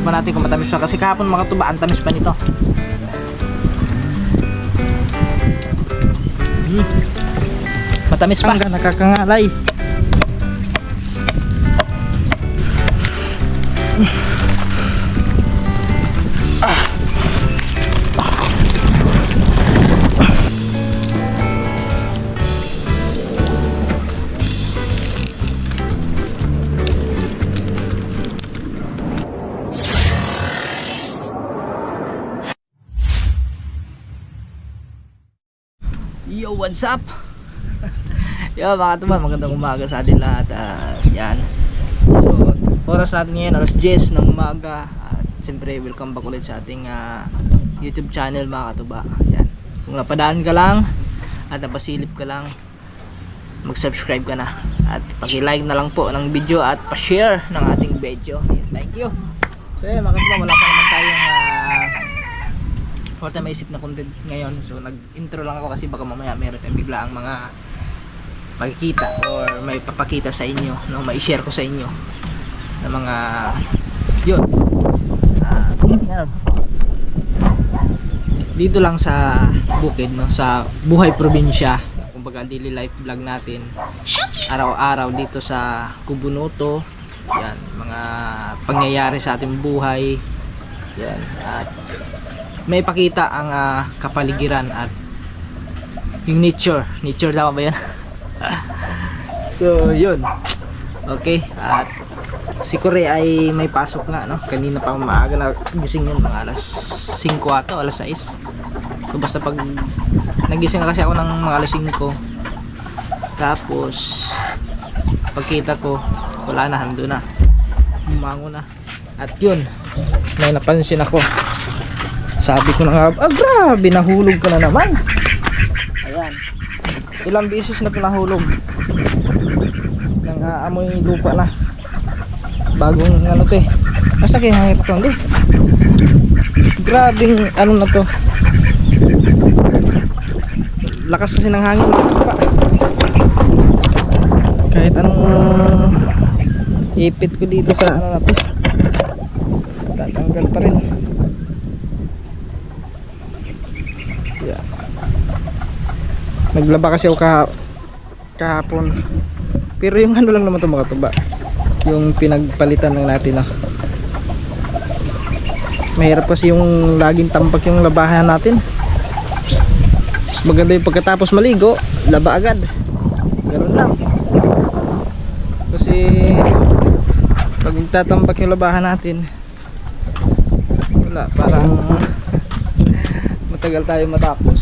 Tikman natin kung matamis pa. Kasi kahapon mga katuba, ang tamis pa nito. Matamis pa. Nakakangalay. Yo, what's up? Yo mga katuba, magandang umaga sa atin lahat. Yan. So, oras natin ngayon, alas 10 ng umaga. At siyempre, welcome back ulit sa ating YouTube channel mga katuba. Yan. Kung napadaan ka lang at napasilip ka lang, mag-subscribe ka na. At paki-like na lang po ng video at pa-share ng ating video. Yan. Thank you. So yan mga katuba, wala pa naman tayong wala tayong maisip na content ngayon. So nag-intro lang ako kasi baka mamaya meron tayong bigla ang mga makikita or may papakita sa inyo, no, mai-share ko sa inyo na mga yun. Yan. Dito lang sa bukid, no, sa buhay probinsya, kumbaga daily life vlog natin araw-araw dito sa Kubunuto. Yan, mga pangyayari sa ating buhay. Yan, at may pakita ang kapaligiran at yung nature tama ba yan? So yun, okay. At si Kore ay may pasok nga, no? Kanina pa maaga na gising yun, mga alas 5 ato, alas 6. So basta pag nagising na kasi ako ng mga alas 5, tapos pagkita ko wala na, hando na, bumango na. At yun, may napansin ako. Sabi ko na nga, grabe, nahulog ka na naman. Ayan, ilang beses na ito nahulog. Nang amoy lupa na. Bagong ano to eh. Nasa kaya hangit ito doon. Grabing ano na to. Lakas kasi ng hangin. Kahit anong ipit ko dito sa ano na to, tatanggal pa rin. Yeah. Naglaba kasi ako kahapon. Pero yung ano lang naman ito mga tuba, yung pinagpalitan lang natin, no? Mahirap kasi yung laging tampak yung labahan natin. Maganda yung pagkatapos maligo, laba agad. Ganun lang. Kasi pag nagtatambak yung labahan natin, wala, parang matagal tayo matapos.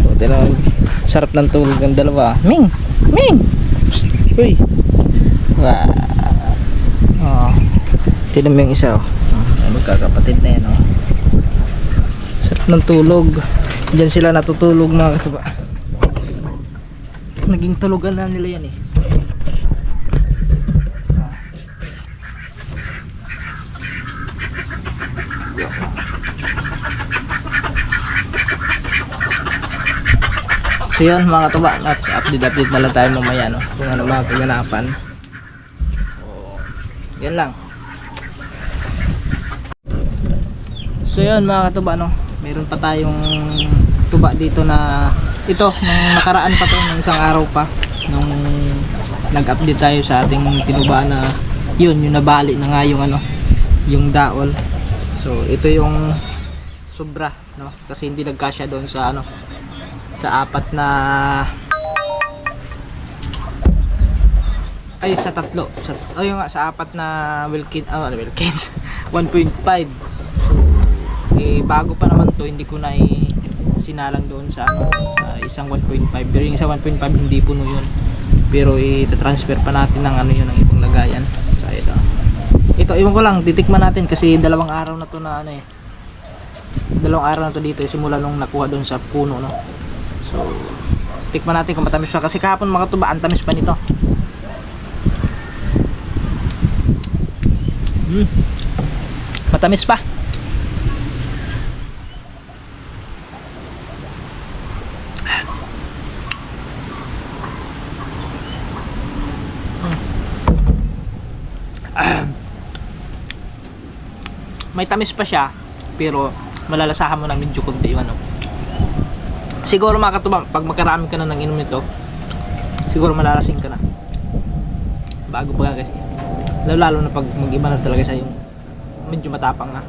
So, tinawag, sarap ng tulog ng dalawa. Ming! Ming! Psst! Uy! Wow! Oh, tinan mo yung isa, oh. Magkakapatid na yan, oh. Sarap ng tulog. Diyan sila natutulog na kasi ba, naging tulugan na nila yan eh. So yan mga katuba, update na lang tayo mamaya, no, kung ano mga kaganapan. Yan lang. So yan mga katuba, no, meron pa tayong tuba dito na ito, nung nakaraan pa to, nung isang araw pa, nung nag-update tayo sa ating tinuba na yun, yung nabali na nga yung ano, yung daol. So ito yung sobra, no, kasi hindi nagkasya doon sa ano, sa apat na, ay sa tatlo, sa, ayun nga, sa apat na Wilkins 1.5. So bago pa naman to, hindi ko na sinalang doon sa ano, sa isang 1.5. Pero yung isa 1.5 hindi puno yun, pero ita-transfer pa natin ng ano yun, ng ibang lagayan. So ito iwan ko lang, titikman natin kasi dalawang araw na to na ano eh, dalawang araw na to dito simula nung nakuha doon sa puno, no. So tikman natin kung matamis pa, kasi kahapon mga tuba, ang tamis pa nito. Matamis pa. may tamis pa siya, pero malalasahan mo na medyo konti yung ano. Siguro mga katuba, pag magkarami ka na ng inom nito, siguro malalasing ka na. Bago pa kasi. Lalo na pag mag-iba na talaga siya, yung medyo matapang na.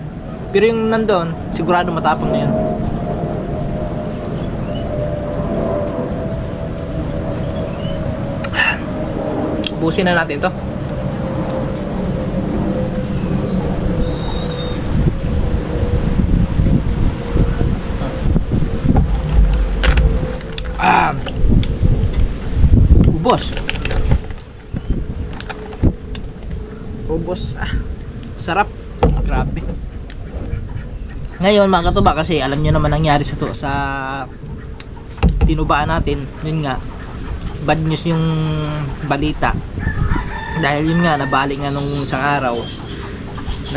Pero yung nandoon, sigurado matapang na yun. Ubusin na natin to. Ubos. Ubos. Sarap. Grabe. Ngayon mga katuba, kasi alam niyo naman nangyari sa to sa tinubaan natin. Yun nga, bad news yung balita. Dahil yun nga, nabali nga nung isang araw.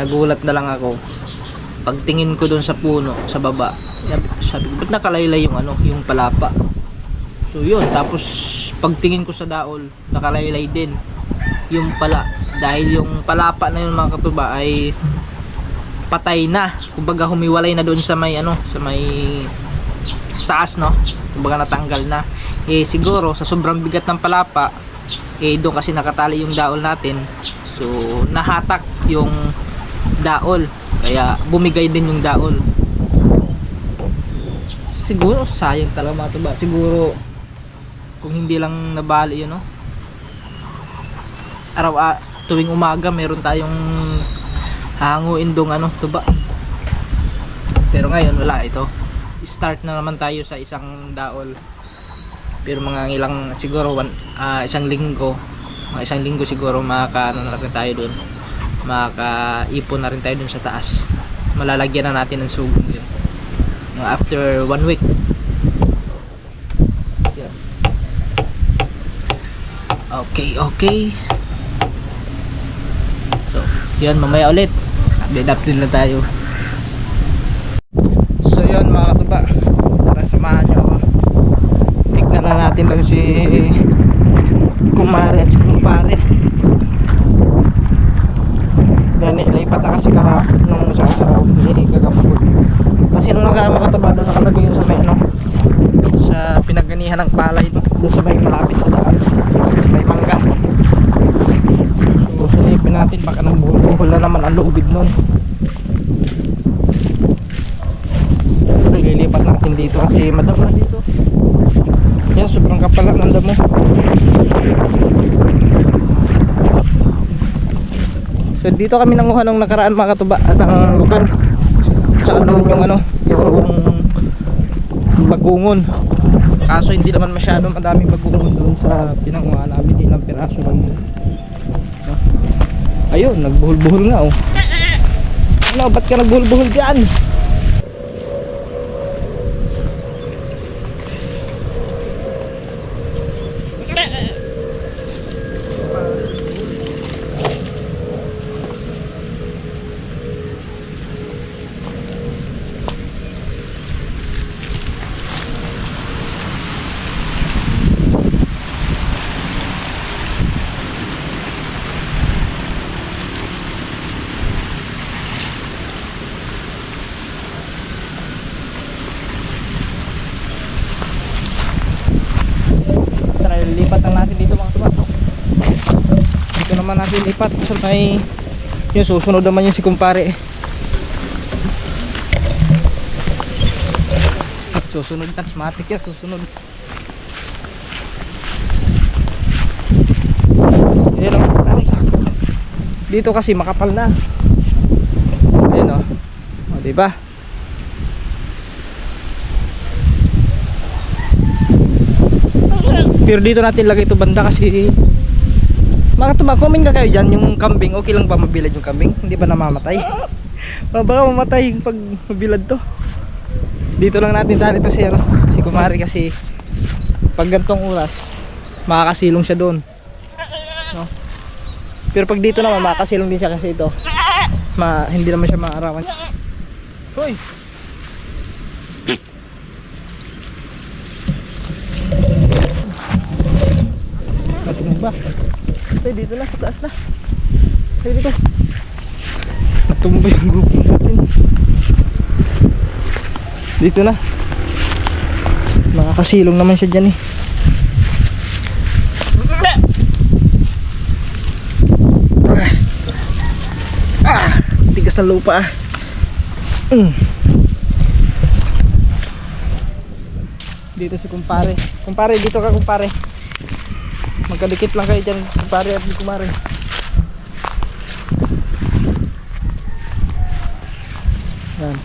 Nagulat na lang ako. Pagtingin ko dun sa puno, sa baba, sabi ko, ba't nakalaylay yung ano, yung palapa? So yun, tapos pagtingin ko sa daol, nakalaylay din yung pala. Dahil yung palapa na yun mga katuba ay patay na. Kumbaga humiwalay na doon sa may ano, sa may taas, no? Kumbaga natanggal na. Eh siguro sa sobrang bigat ng palapa, eh doon kasi nakatali yung daol natin. So nahatak yung daol, kaya bumigay din yung daol. Siguro sayang talaga mga katuba. Siguro kung hindi lang nabali yun, no? Tuwing umaga meron tayong hanguin dong ano, tuba. Pero ngayon wala ito. Start na naman tayo sa isang daol. Pero mga ilang siguro isang linggo, mga isang linggo siguro makakaano na rin tayo doon. Makakaipon na rin tayo doon sa taas. Malalagyan na natin ng sugod yun. After 1 week. Yeah. Okay. So, yun, mamaya ulit. Update lang tayo. So, yun mga katuba. Tara, samahan nyo ako. Tignan na natin lang si kumare at si kumpare. Gani, lipat na kasi kahapon nung sa araw. Hindi kagapagod. Kasi nung mga katuba, doon nakalagay yun sa may ano, sa pinaganihan ng palay, no? Doon sa may malapit sa daan, sa may mangga. So silipin natin, baka nagbuhol na naman ang lubid nun. Pero ililipat natin dito kasi madamo na dito. Yan, sobrang kapal ng damo. So dito kami nanguha nung nakaraan mga katuba ng lugar. Tsaka doon yung ano, yung bagungon. Kaso hindi naman masyado madaming bagungon doon sa pinanguha namin, ilang piraso lang doon. Ayun, nagbuhol-buhol nga oh. Ano, ba't ka nagbuhol-buhol dyan? Lipat lang natin dito mga tuba. Dito naman natin lipat sa may yung susunod naman yung si kumpare. Susunod na, matik yan, susunod. Ayan o, dito kasi makapal na. Ayan o, diba? Pero dito natin lagay ito banda kasi mga tuba, comment ka kayo dyan, yung kambing, okay lang ba mabilad yung kambing? Hindi ba namamatay? Baka mamatay pag mabilad to. Dito lang natin dali ito si kumari kasi pag gantong oras makakasilong siya doon, no? Pero pag dito naman makakasilong din siya kasi ito hindi naman siya maarawan. Hoy! Natumba. Ay, dito na, sa taas na. Ay, dito. Natumba yung grupo natin. natin. Dito na. Nakakasilong naman siya dyan eh. Tigas ng lupa ah. Dito si kumpare. Kumpare, dito ka kumpare. Magkadikit lang kayo dyan, kumpare at kumare. Yan.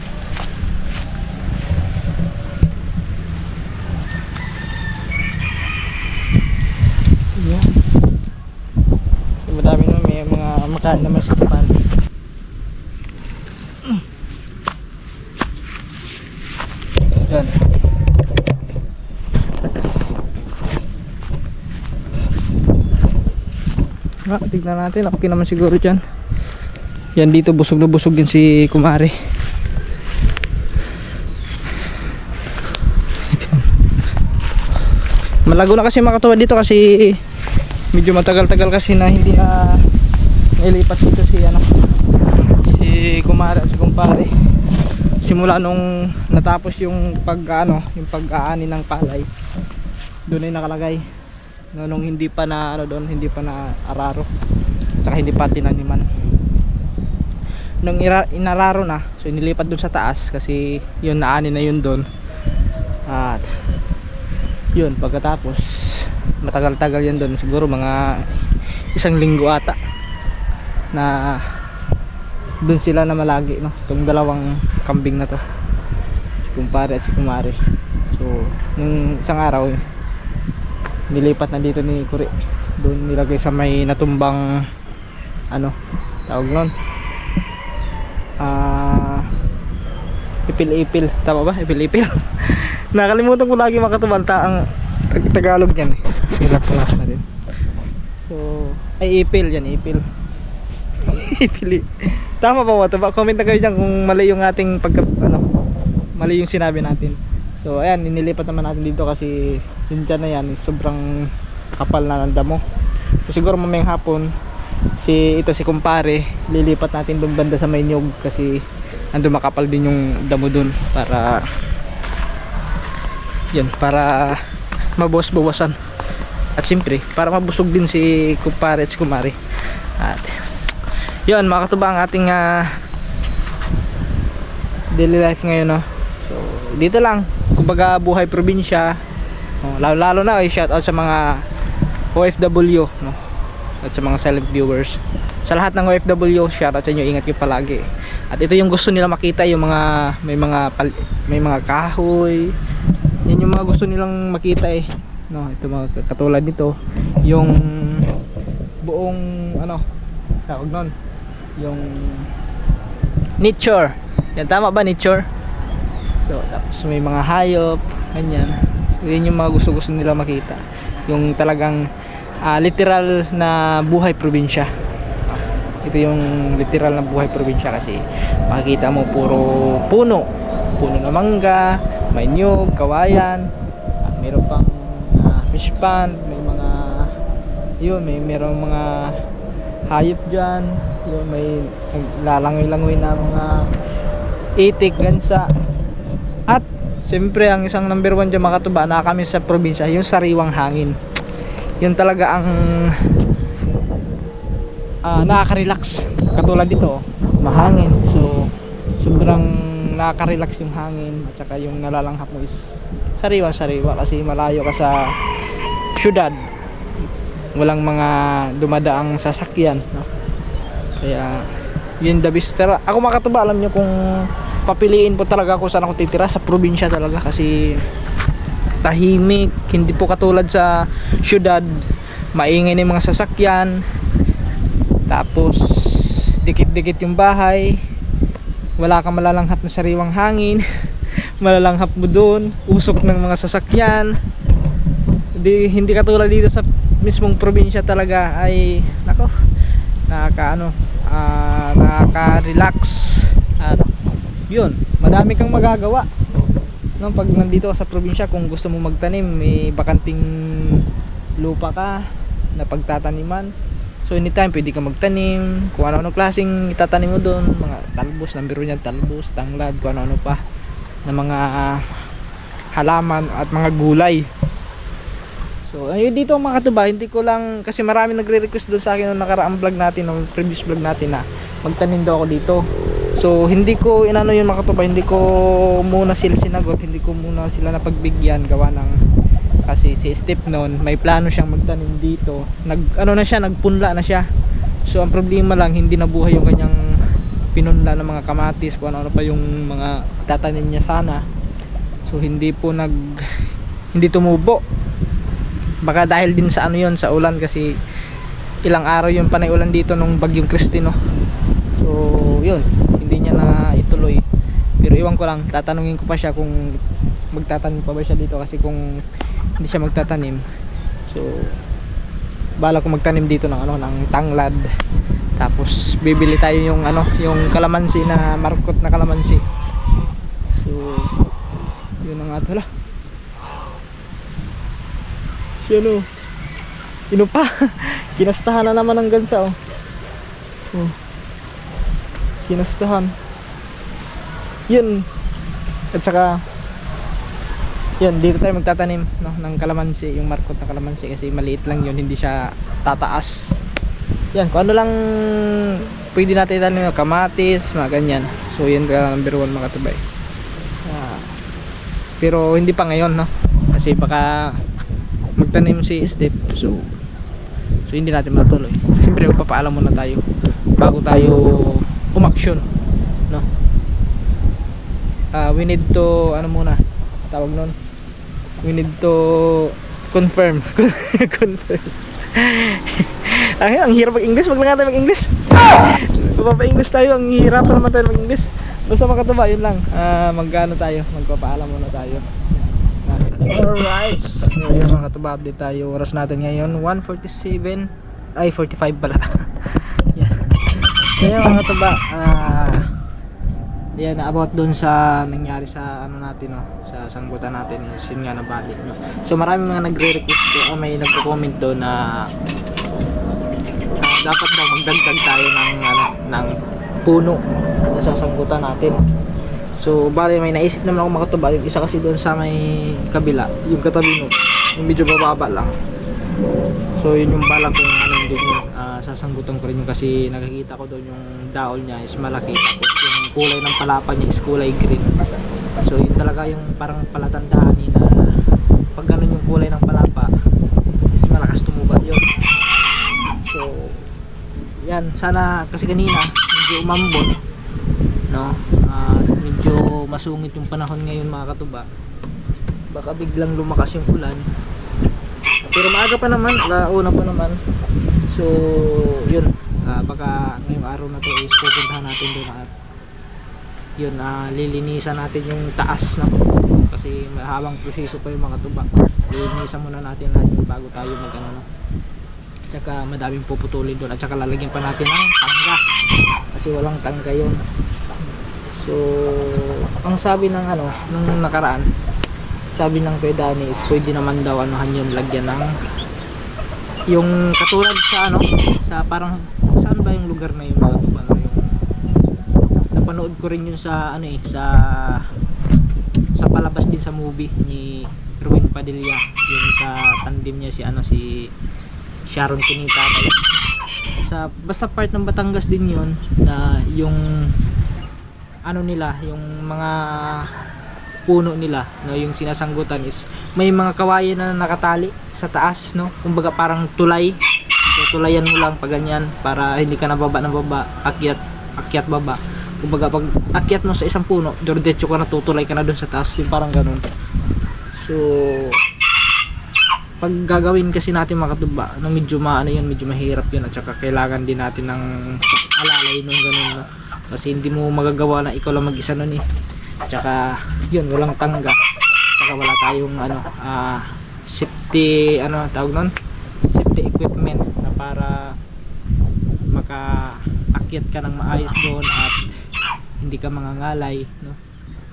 Yan. Madami naman, may mga makain naman sa kumpare. Yan. Tignan natin, okay naman siguro dyan. Yan dito, busog na busog yan si kumare. Malago na kasi makatuwa dito kasi medyo matagal-tagal kasi na hindi na nailipat dito si si kumare at si kumpare. Simula nung natapos yung yung pag-aani ng palay, doon ay nakalagay. Nung hindi pa na doon, hindi pa na araro, saka hindi pa tinaniman. Nung inararo na, so inilipat doon sa taas kasi yun, naani na yun doon. At yun, pagkatapos matagal-tagal yan doon, siguro mga 1 linggo ata na doon sila na malagi, no, itong dalawang kambing na to, si kumpare at si kumare. So nung isang araw nilipat na dito ni Kuri, doon nilagay sa may natumbang tawag nun, ipil-ipil, tama ba? Ipil-ipil. Nakalimutan ko lagi makatubanta ang Tagalog yan eh. Relax na din. So ay ipil yan, ipil. Ipili. Tama ba ito? Comment na kayo dyan kung mali yung ating mali yung sinabi natin. So ayan, inilipat naman natin dito kasi yun dyan na yan, sobrang kapal na ng damo. So siguro mamayang hapon si kumpare, lilipat natin doon banda sa Mainyog kasi ando makapal din yung damo doon para yan, para mabawas-bawasan. At siyempre, para mabusog din si kumpare at si kumare. At yun, makatuba ang ating daily life ngayon, no? So dito lang, kumbaga buhay probinsya. Lalo na shout out sa mga OFW, no? At sa mga silent viewers. Sa lahat ng OFW, shout out sa inyo, ingat kayo palagi. At ito yung gusto nila makita, yung mga may mga kahoy. Yan yung mga gusto nilang makita eh, no? Ito mga katulad nito, yung buong tawag nun, yung nature. Yan, tama ba, nature? So tapos may mga hayop, ganyan. So yun yung mga gusto nila makita, yung talagang literal na buhay probinsya. Ito yung literal na buhay probinsya kasi makikita mo puro puno na mangga, may niyog, kawayan, at meron pang fish pond, may mga merong mga hayop dyan, yun, may lalangoy-langoy na mga itik, gansa. At siyempre ang isang number 1 dyan makatuba na kami sa probinsya, yung sariwang hangin. Yun talaga ang nakaka-relax. Katulad dito, mahangin, so sobrang nakaka-relax yung hangin. At saka yung nalalanghap mo is sariwa-sariwa kasi malayo ka sa syudad, walang mga dumadaang sasakyan, no? Kaya yun the best. Ako makatuba, alam nyo, kung papiliin po talaga ako saan ako titira, sa probinsya talaga kasi tahimik, hindi po katulad sa syudad, maingay na yung mga sasakyan, tapos dikit-dikit yung bahay, wala kang malalanghap na sariwang hangin. Malalanghap mo doon, usok ng mga sasakyan. Hindi katulad dito sa mismong probinsya talaga, ay nako, nakaka-relax. At yun, madami kang magagawa, no? Pag nandito sa probinsya, kung gusto mo magtanim, may bakanting lupa ka na pagtataniman, So anytime pwede ka magtanim, kung ano-ano klaseng itatanim mo doon, mga talbos, nambiro niyan, talbos, tanglad, kung ano-ano pa na mga halaman at mga gulay. So ayun dito mga katuba, hindi ko lang, kasi marami nagre-request doon sa akin nung nakaraang vlog natin, nung previous vlog natin na magtanim daw ako dito. So hindi ko inano yun mga katuba, hindi ko muna sila sinagot, hindi ko muna sila napagbigyan gawa ng, kasi si Steve noon may plano siyang magtanim dito, nagpunla na siya. So ang problema lang, hindi nabuhay yung kanyang pinunla ng mga kamatis, kung ano pa yung mga tatanim niya sana. So hindi tumubo. Baka dahil din sa ano yun, sa ulan, kasi ilang araw yung panay ulan dito nung bagyong Christine, no? So yun, hindi niya na ituloy. Pero iwan ko lang, tatanungin ko pa siya kung magtatanim pa ba siya dito, kasi kung hindi siya magtatanim, so bala ko magtanim dito ng ng tanglad. Tapos bibili tayo yung yung kalamansi na markot na kalamansi. So yun ang ato la. Sino? Sino pa? Kinastahan na naman ng gansa, oh. Oh. Kinastahan. Yun. At saka yun, dito tayo magtatanim, no, ng kalamansi, yung markot na kalamansi, kasi maliit lang yun, hindi siya tataas. Yan, kung ano lang pwede natin itanim, kamatis, mga ganyan. So yun ka number 1 mga tubay. Pero hindi pa ngayon, no, kasi baka magtanim si Steve, so hindi natin matuloy. Siyempre magpapaalam muna tayo bago tayo umaksyon, no. We need to muna tawag nun, we need to confirm. Confirm. Ang hirap mag-English, wag lang tayo mag-English. Magpapa-English tayo, ang hirap naman tayo mag-English. Basta makatuba, yun lang. Magpapaalam muna tayo. Alright, so yun mga katuba, update tayo. Oras natin ngayon 1:47, ay 45 pala. Yan. So yun mga katuba, yan, about dun sa nangyari sa natin, no, sa sanggutan natin, is yun nga, nabalik, no. So maraming mga nagre-request do, may nagko-comment do na dapat daw magdagdag tayo ng puno sa sanggutan natin. So bali may naisip naman ako makatuba, yung isa kasi doon sa may kabila, yung katabi no, yung medyo bababa lang. So yun yung balak kung din yun, sasanggutan ko rin yung, kasi nakikita ko doon yung daol niya is malaki, tapos yung kulay ng palapa niya is kulay green. So yun talaga yung parang palatandaan na pag ganun yung kulay ng palapa is malakas tumuba yun. So yan, sana, kasi kanina medyo umambon, no, medyo masungit yung panahon ngayon mga katuba, baka biglang lumakas yung ulan. Pero maaga pa naman, alauna pa naman. So yun, baka ngayong araw na to is pupuntahan natin doon at yun, lilinisan natin yung taas na, kasi mahabang proseso pa yung mga tuba. Lilinisan muna natin lahat yung bago tayo mag at saka madaming puputulin doon, at saka lalagyan pa natin ng tangga kasi walang tangga yun. So ang sabi ng nung nakaraan, sabi ng Kuya Danny is pwede naman daw yun, lagyan ng yung katulad sa sa parang, saan ba yung lugar na yun mga tuba, yung napanood ko rin yun sa sa palabas din sa movie ni Ruin Padilla, yung ka-tandem niya si Sharon Cunita. Sa basta part ng Batangas din yun, na yung nila, yung mga puno nila, no, yung sinasanggutan is may mga kawayan na nakatali sa taas, no, kumbaga parang tulay. So tulayan mo lang pag ganyan para hindi ka nababa ng baba, akyat baba. Kumbaga pag akyat mo sa isang puno, diretso ka na, tutulay ka na doon sa taas, yung parang ganun. So pag gagawin kasi natin makatuba, medyo medyo mahirap yun, at saka kailangan din natin ng alalay nung ganun, no? Kasi hindi mo magagawa na ikaw lang mag-isa nun at saka yun, walang tangga, at saka wala tayong safety tawag nun, safety equipment na para makaakyat ka ng maayos doon at hindi ka mangangalay, no?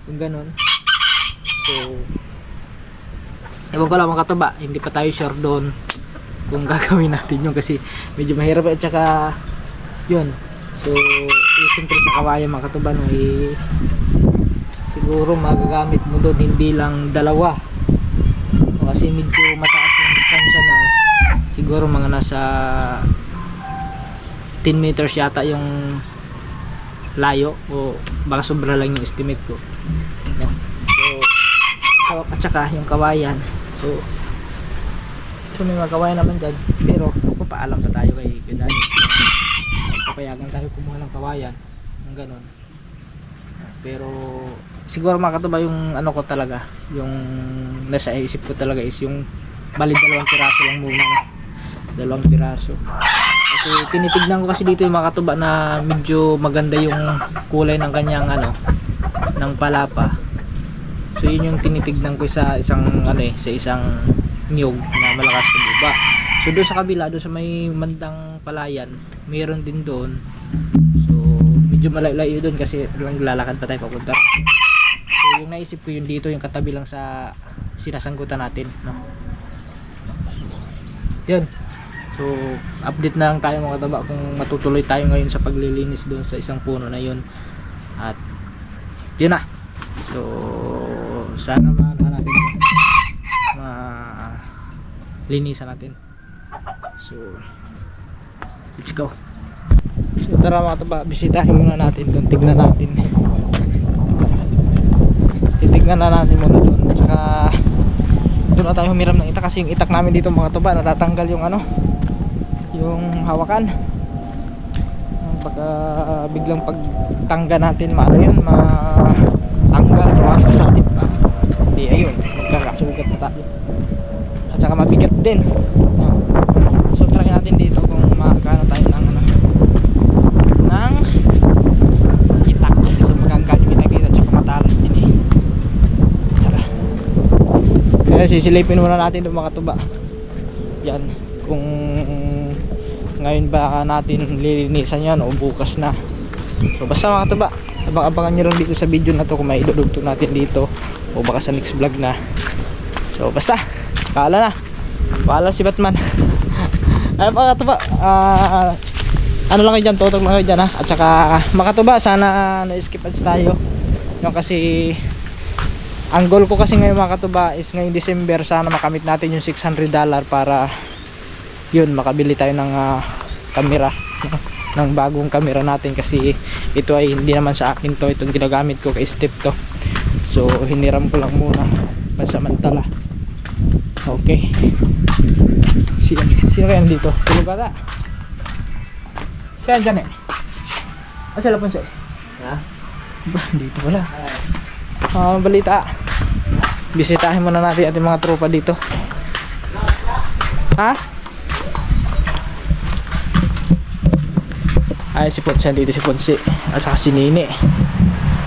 Yung ganun. So ewan ko lang mga katuba, hindi pa tayo sure doon kung gagawin natin yun kasi medyo mahirap at saka yun. So siyempre sa kawayan mga katuban siguro magagamit mo doon hindi lang dalawa kasi medyo mataas yung distansya na siguro mga nasa 10 meters yata yung layo o baka sobra lang yung estimate ko, no? So at saka yung kawayan, so may mga kawayan naman dyan pero paalam pa tayo kay Dani, papayagan tayo kumuha ng kawayan ng ganon. Pero siguro mga katuba yung ano ko talaga, yung nasa isip ko talaga is yung bali 2 piraso lang muna, no? 2 piraso kasi tinitignan ko kasi dito yung mga katuba na medyo maganda yung kulay ng kanyang ano ng palapa. So yun yung tinitignan ko sa isang ano sa isang niyog na malakas na buba. So doon sa kabila, doon sa may mandang palayan, mayroon din doon. So medyo malayo doon kasi lalakad pa tayo papunta. So yung naisip ko yun dito, yung katabi lang sa sinasangkutan natin, no? Yun. So update na lang tayo mga kataba kung matutuloy tayo ngayon sa paglilinis doon sa isang puno na yun. At yun na. So sana natin linisan natin. So let's go. So tara mga kataba, bisitahin muna natin doon, tignan natin. Titignan na natin muna doon. Tsaka doon na tayo humiram ng itak kasi yung itak namin dito mga kataba natatanggal yung ano, yung hawakan. Pagka biglang pagtangga natin maano yun, matanggal, tumama sa atin pa. Di ayun, magkakasugat na tayo. At saka mabigat din. So try natin dito kung makakano tayo ng ano, ng itak. So magkakaano yung itak dito at saka matalas din eh. Tara. Kaya sisilipin muna natin itong mga tuba. Yan, kung ngayon ba natin lilinisan yan o bukas na. So basta mga tuba, abang-abangan nyo rin dito sa video na to kung may idudugtog natin dito o baka sa next vlog na. So basta paala si Batman. Ay mga katuba, ano lang kayo dyan, tutok lang kayo dyan ha. At saka mga katuba, sana na-skip ads tayo yung kasi ang goal ko kasi ngayon mga katuba is ngayong December sana makamit natin yung $600 para yun makabili tayo ng camera, ng bagong camera natin kasi ito ay hindi naman sa akin to, itong ginagamit ko kay Steve to. So hiniram ko lang muna pansamantala. Okay. Sino kaya dito? Tulog ata. Siya dyan eh. Sila po siya. Ha? Dito wala. Balita. Bisitahin muna natin ating mga tropa dito. Ha? Ay si Ponce dito, si Ponce. At saka si Nini.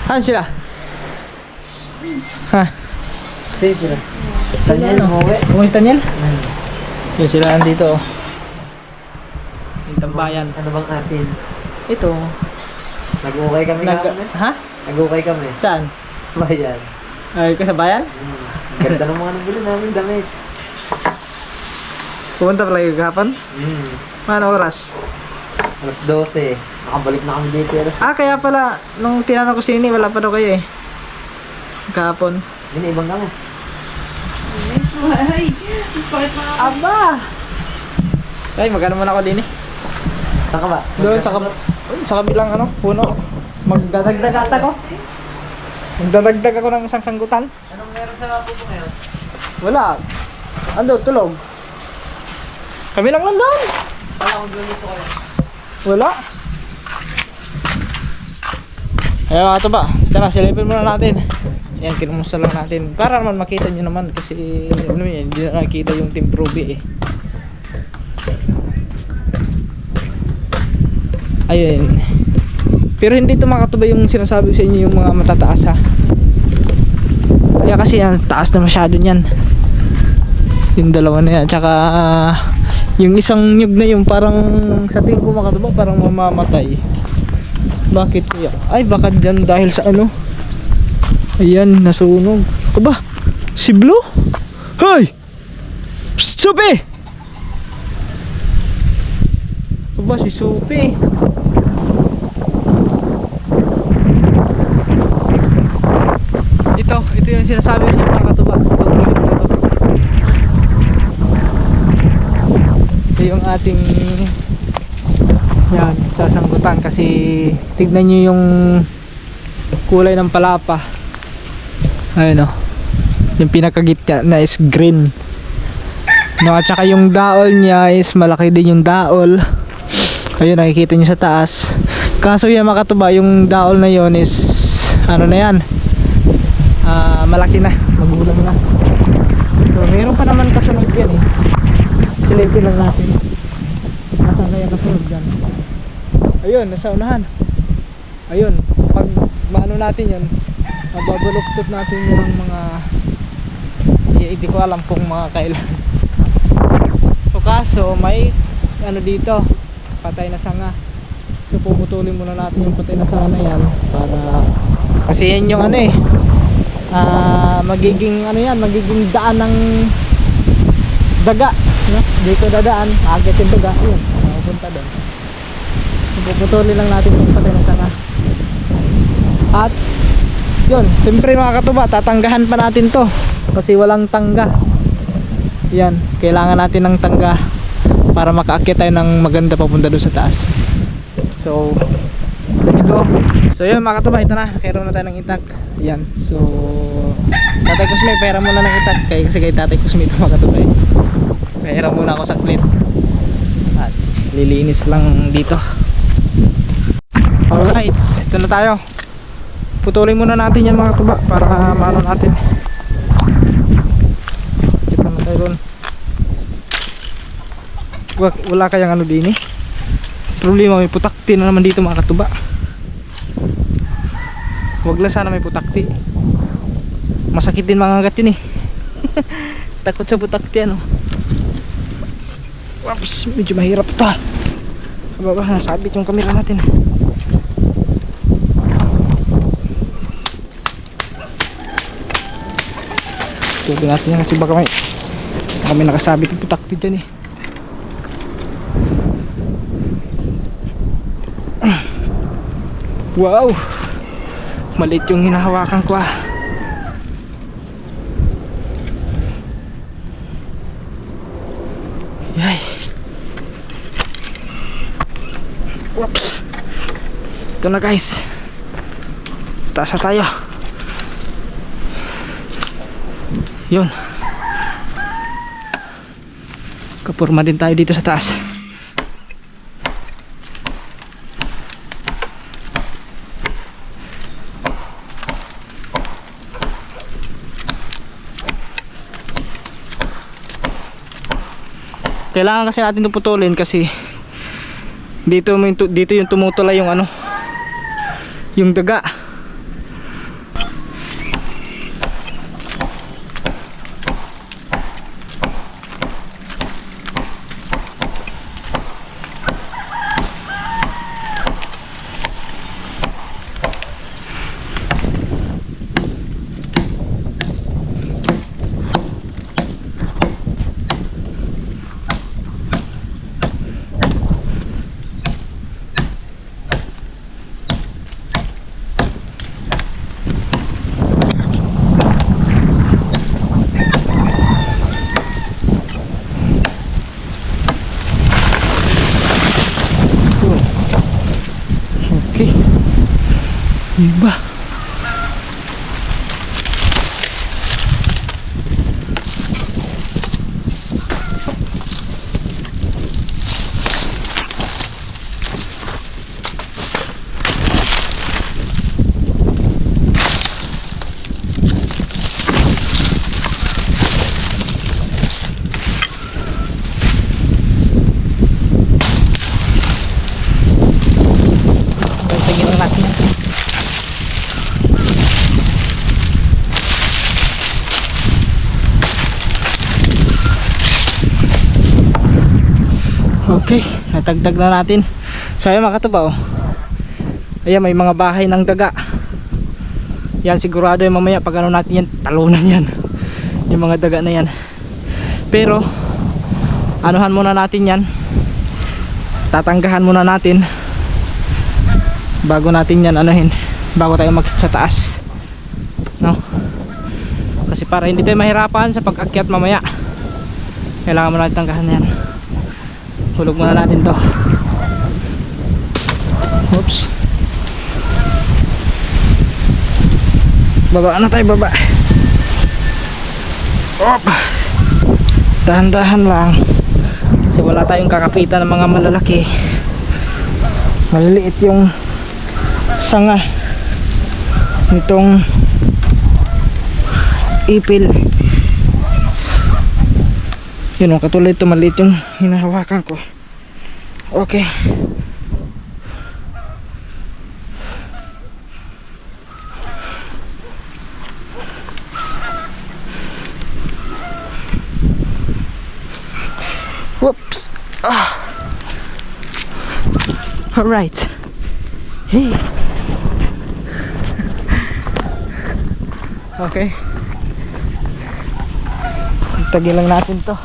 Saan sila? Ha? Sila. Tanyel, umuwi Tanyel? Yun sila nandito oh. Yung tambayan. Ano bang atin? Ito. Nag-ukay kami Ha? Nag-ukay kami. Saan? Bayan. Ay, kasabayan? Ganda ng mga nabili namin damit. Pumunta pala yung kahapon? Ano oras? Alas 12. Nakabalik na kami dito. Kaya pala nung tinanong ko si Nini wala pa daw kayo eh. Kahapon. Yun, ibang kami. Ay, sakit na ako. Aba! Ay, magkano muna ako din eh. Saan ka ba? Doon sa kabilang ano, puno. Magdadagdag ata ko. Magdadagdag ako ng isang sanggutan. Anong meron sa pupo ngayon? Wala. Ando, tulog. Kabilang lang doon. Wala akong ganito kayo. Wala. Ayaw nga ito ba? Tara, silipin muna natin. Yan, kinumusta lang natin para naman makita nyo naman kasi ano yun, hindi na nakikita yung Team Proby eh. Ayun. Pero hindi ito makatuba yung sinasabi ko sa inyo yung mga matataas ha. Kaya kasi yan, taas na masyado nyan. Yung dalawa na yan. Tsaka yung isang nyug na yung parang sa tingin ko makatuba parang mamamatay. Bakit kaya? Ay baka dyan dahil sa ano. Ayan, nasunog. Aba, si Blue? Hoy! Psst, Sobe! katuba, si Supi. Ito yung sinasabi niya mga katuba. Ito yung ating yan, sasanggutan kasi tignan nyo yung kulay ng palapa. Ayun o, yung pinakagitna na is green, no, at saka yung daol niya is malaki din yung daol. Ayun, nakikita nyo sa taas. Kaso yan mga katuba, yung daol na yon is ano na yan, malaki na, magulang na. So meron pa naman kasunod yan eh. Silipin lang natin nasaan kaya kasunod dyan. Ayun, nasa unahan. Ayun, pag maano natin yan, mababaluktot natin yung mga hindi ko alam kung mga kailan. So kaso may ano dito, patay na sanga. So puputulin muna natin yung patay na sanga na yan para, kasi yan yung ano eh, magiging ano yan, magiging daan ng daga, no? Dito dadaan, agad yung daga, yun, mapunta doon. So puputulin lang natin yung patay na sanga. At yun, siyempre mga katuba, tatanggahan pa natin to kasi walang tangga. Yan, kailangan natin ng tangga para makaakyat tayo ng maganda papunta doon sa taas. So let's go. So yun mga katuba, ito na, kairoon na tayo ng itak. Yan, so Tatay Kusmi, pera muna ng itak kasi kay Tatay Kusmi ito mga katuba eh. Pera muna ako sa clip at lilinis lang dito. Alright, ito na tayo. Putulin muna natin yan mga katuba para maano natin. Kita na tayo doon. Wala kayang ano din eh. Problema, may putakti na naman dito mga katuba. Huwag lang sana may putakti. Masakit din mga agat yun eh. Takot sa putakti ano. Waps, medyo mahirap ito. Hababa, nasabit yung camera natin. Tuloy natin yan kasi baka may nakasabit yung putakti dyan eh. Wow, maliit yung hinahawakan ko ah. Yay. Whoops. Ito na guys, taas na tayo. Yun, kapurma din tayo dito sa taas. Kailangan kasi natin itong putulin kasi dito yung tumutula yung ano, yung daga. Okay. Iba. Okay, natagdag na natin. So ayun mga katuba oh. Ayan, may mga bahay ng daga. Yan sigurado yung mamaya pag ano natin yan, talunan yan. Yung mga daga na yan. Pero anuhan muna natin yan. tatanggahan muna natin bago natin yan anuhin, bago tayo mag sa taas, no? Kasi para hindi tayo mahirapan sa pag-akyat mamaya, kailangan muna natin tanggahan yan. Hulog muna natin to. Oops. Baba na tayo, baba. Op. Dahan-dahan lang. Kasi wala tayong kakapitan ng mga malalaki. Maliliit yung sanga nitong ipil. Yun o, katulad ito, maliit yung hinahawakan ko. Okay. Whoops. Alright. Hey. Okay. Tagin lang natin to.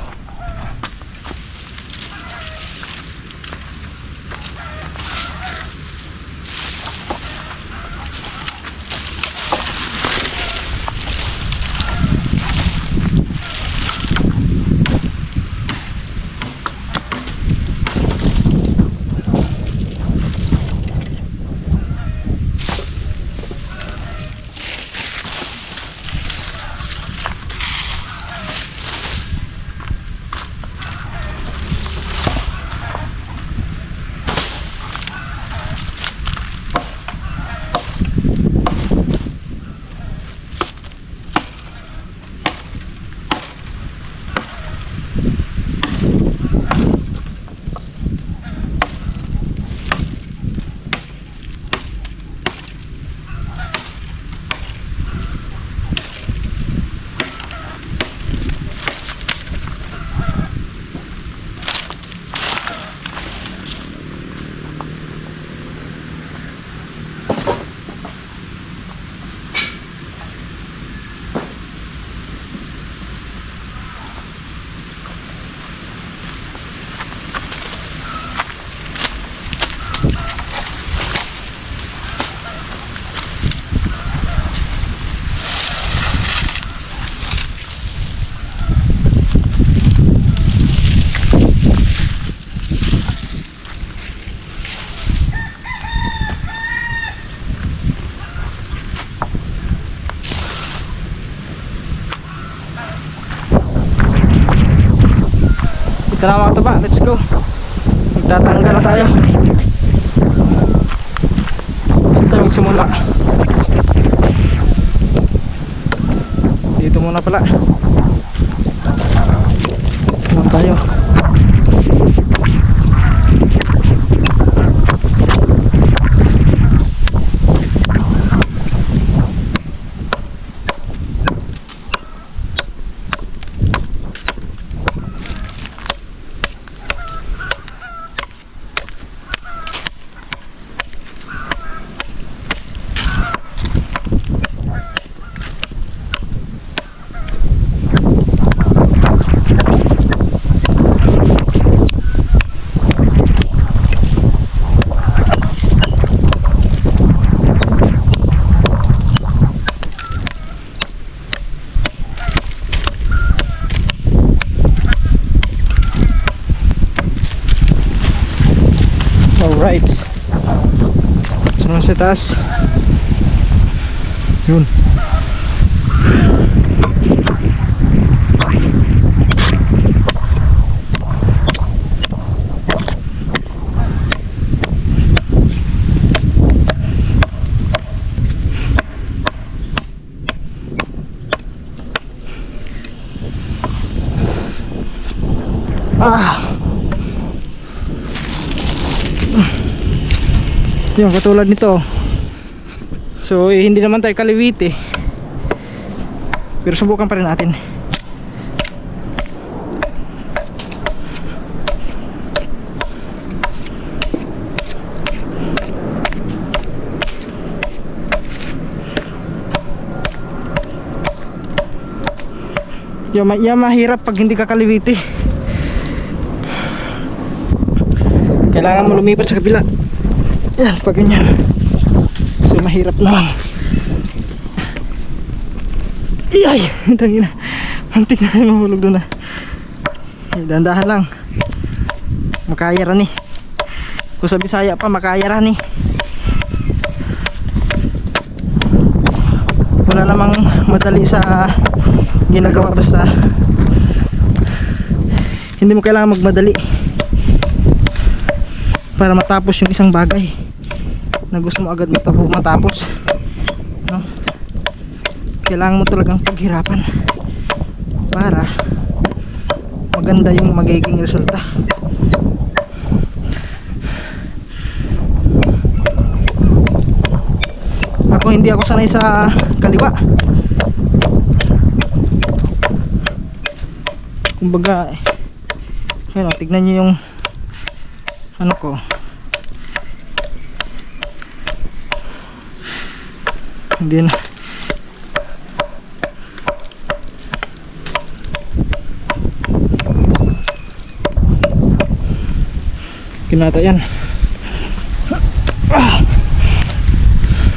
Ito na mga katuba, let's go. Magtatanggal na tayo. Ito tayo magsimula. Dito muna pala. Naman tayo. Alright. Sunod sa taas. Yun. Yung katulad nito. So hindi naman tayo kaliwiti, pero subukan pa rin natin. Yung mahirap pag hindi ka kaliwiti. Kailangan mo lumipat sa kabila. Yan, pag ganyan. So mahirap naman. Iyay! Tangina. Mantik na yung mahulog doon na. Dandahan lang. Makaya rin eh. Kung sa Bisaya pa, makaya rin eh. Wala namang madali sa ginagawa, basta hindi mo kailangan magmadali para matapos yung isang bagay na gusto mo agad matapos, no? Kailangan mo talagang paghirapan para maganda yung magiging resulta. Ako hindi ako sanay sa kaliwa. Kumbaga ayun, tignan nyo yung ano ko. Hindi na. Kinata yan.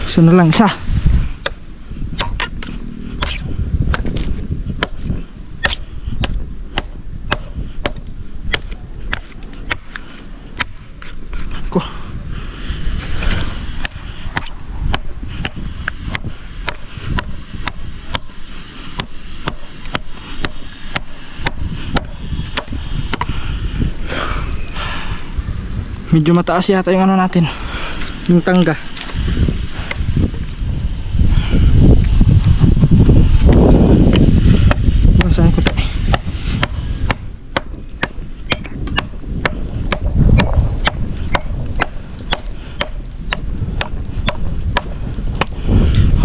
Gusto na lang isa. Ko. Medyo mataas yata yung ano natin, yung tangga. Saan ko tayo?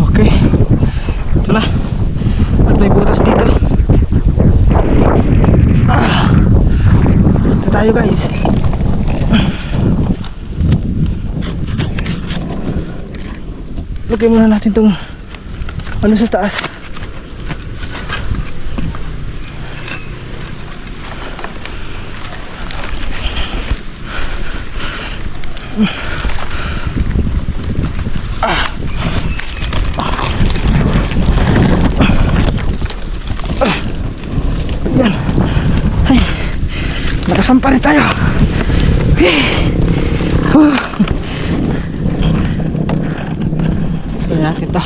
Okay, ito na. At may butas dito. Ito tayo guys. Lagay muna natin tong ano sa taas. Yan. Ay, nakasampa rin tayo. Tignan natin ito.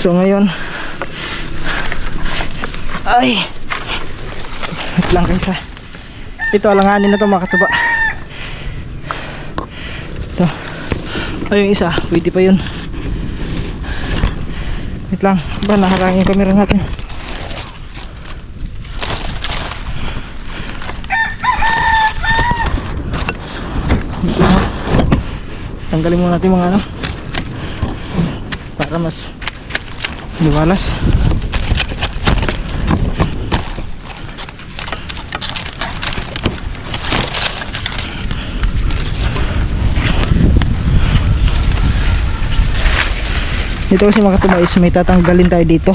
So ngayon ay wait lang kaysa ito, alanganin na ito mga katuba. Ito, ay yung isa pwede pa yun. Wait lang, ba naharangin yung camera natin. Wait lang, tanggalin muna natin mga ano para mas liwalas. Ito kasi mga katuba, may tatanggalin tayo dito.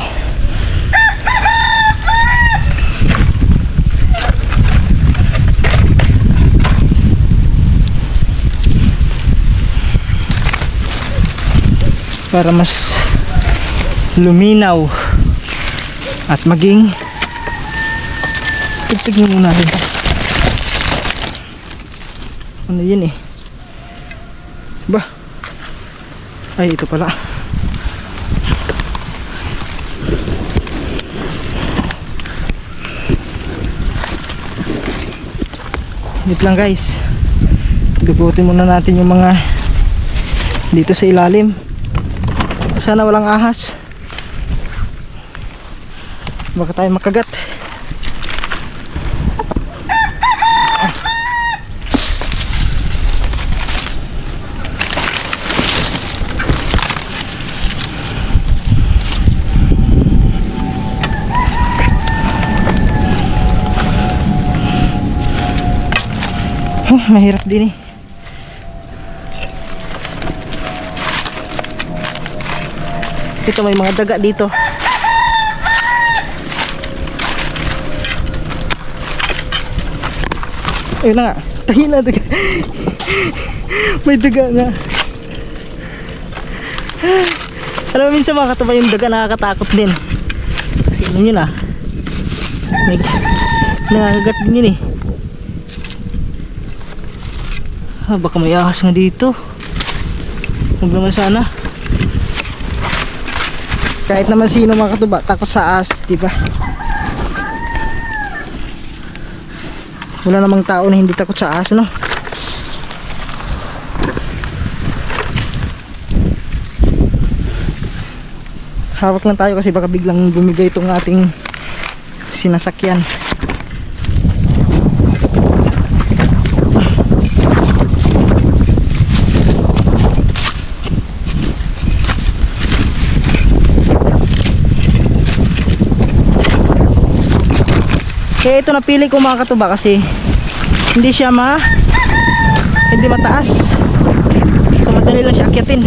Para mas luminaw at maging tignan muna natin ano yun eh ba, ay ito pala. Wait lang guys, dugutin muna natin yung mga dito sa ilalim. Sana walang ahas, baka tayo makagat. Mahirap din eh. Ito may mga daga dito. Ayun na nga. Tayo na daga. May daga nga. Alam mo minsan mga katuba yung daga nakakatakot din. Kasi ano yun ah. May nangangagat din yun eh. Baka may ahas nga dito. Huwag naman sana. Kahit naman sino mga katuba takot sa ahas, diba? Wala namang tao na hindi takot sa ahas, no? Hawak lang tayo kasi baka biglang bumigay itong ating sinasakyan. Kaya ito napili ko mga katuba kasi hindi siya hindi mataas. So madali lang siya akyatin.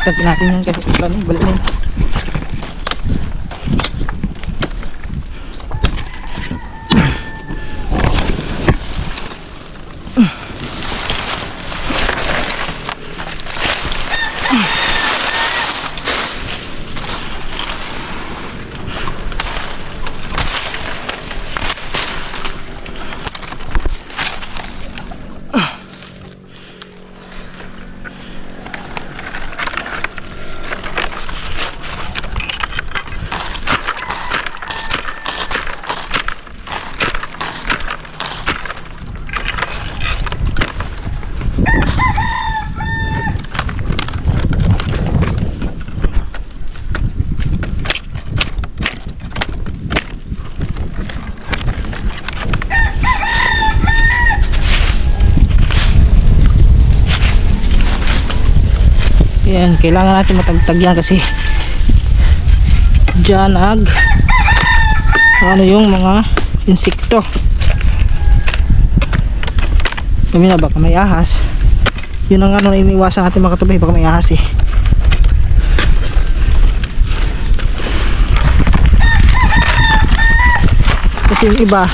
Tagtagin natin yan kasi balik na yun. Yan, kailangan natin matagtag yan kasi dyan ano yung mga insekto. Kami na baka may ahas. Yun ang ano na iniwasan natin mga katubay, baka may ahas eh. Kasi yung iba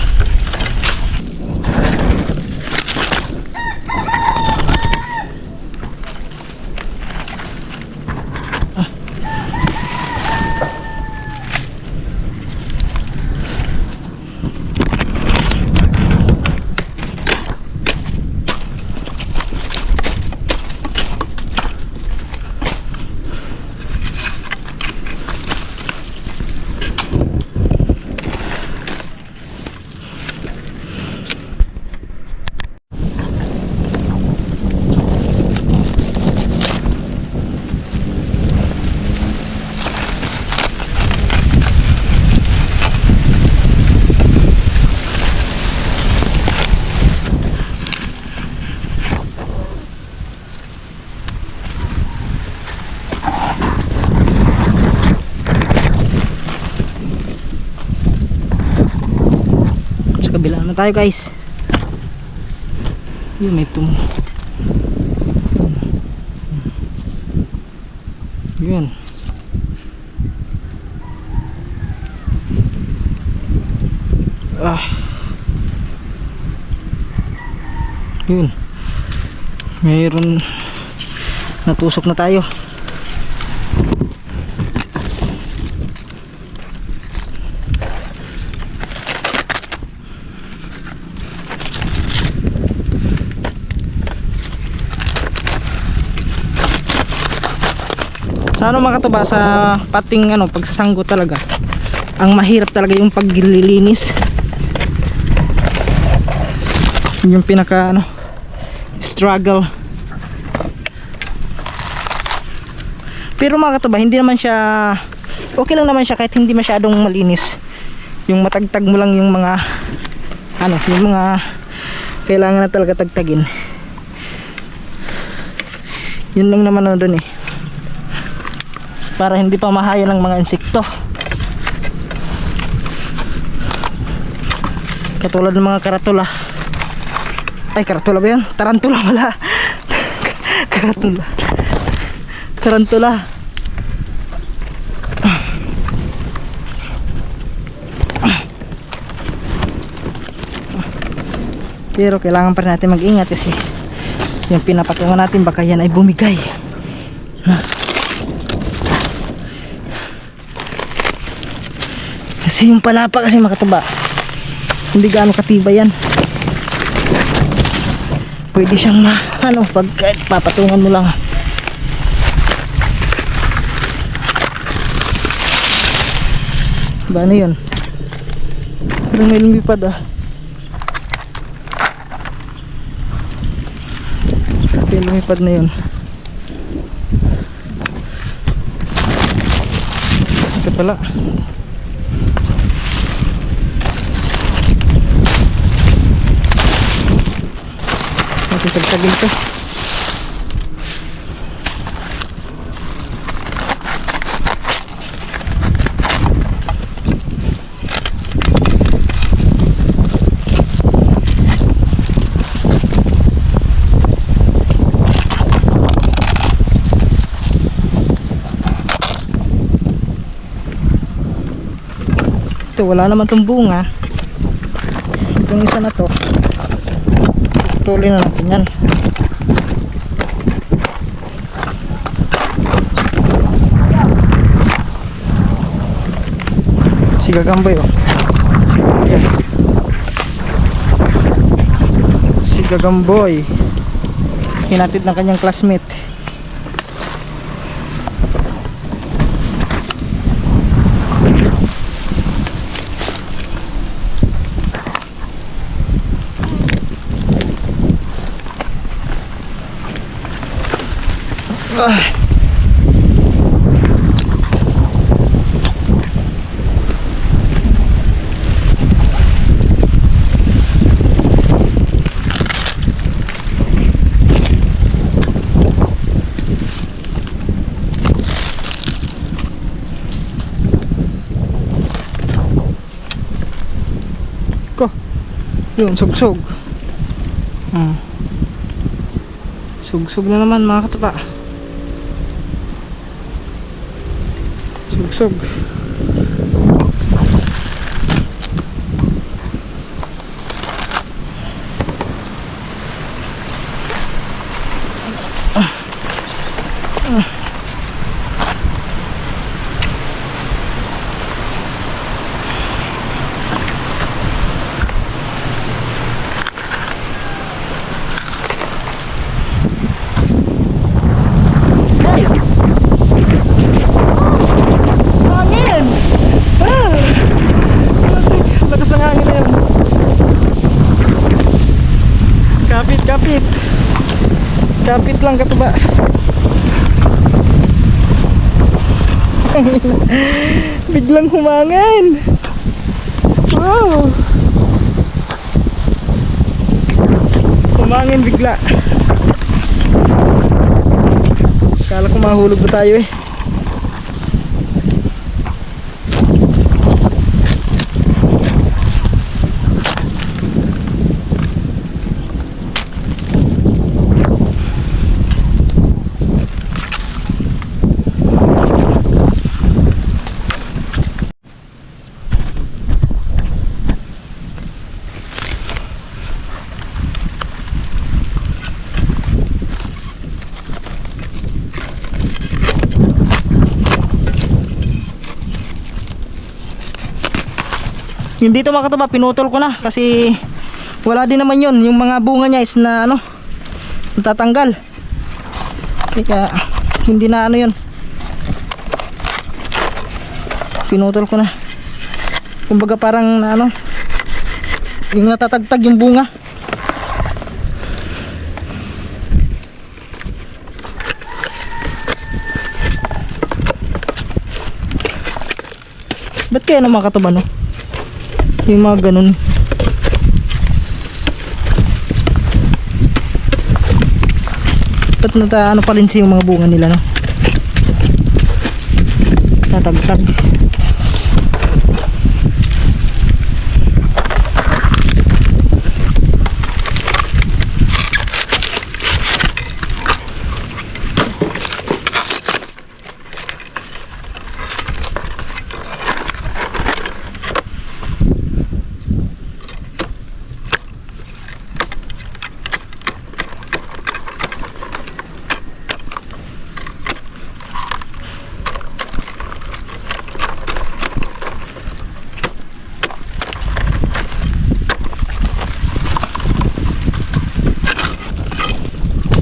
tayo guys. Yun, may yun. Yun. Mayroon, natusok na tayo. Sa ano mga katuba, sa pating ano, pagsasanggo talaga, ang mahirap talaga yung paglilinis. Yung pinaka ano, struggle. Pero mga katuba, hindi naman siya, okay lang naman siya kahit hindi masyadong malinis. Yung matagtag mo lang yung mga ano, yung mga kailangan na talaga tagtagin. Yun lang naman ano dun eh, para hindi pa mahaya ng mga insekto. Katulad ng mga karatula. Ay, karatula ba yan? Tarantula wala. Karatula. Tarantula. Pero kailangan pa rin natin mag-ingat kasi yung pinapatungan natin baka yan ay bumigay. Kasi yung palapa kasi makatuba, hindi gaano katibay yan. Pwede siyang ano, pag papatungan mo lang. Ba ano yun? Parang may lumipad ah. May lumipad na yun. Ito pala. Tagtagin to. Ito wala naman tong bunga. Itong isa na to, putulin na natin yan. Si Gagamboy oh. Yan. Si Gagamboy, hinatid ng kanyang classmate. Yun, sugsog. Sugsog na naman mga katupa. Sugsog. Kapit lang katuba. Biglang humangan. Wow. Humangin bigla. Kala ko mahulog na tayo eh. Yung dito mga katuba, pinutol ko na kasi wala din naman yun. Yung mga bunga niya is na ano, natatanggal. Kaya hindi na ano yun. Pinutol ko na. Kumbaga parang na ano, yung natatagtag yung bunga. Ba't kaya naman katuba no? Yung mga ganun. Ba't ano palinsi yung mga bunga nila no? Tatagtag.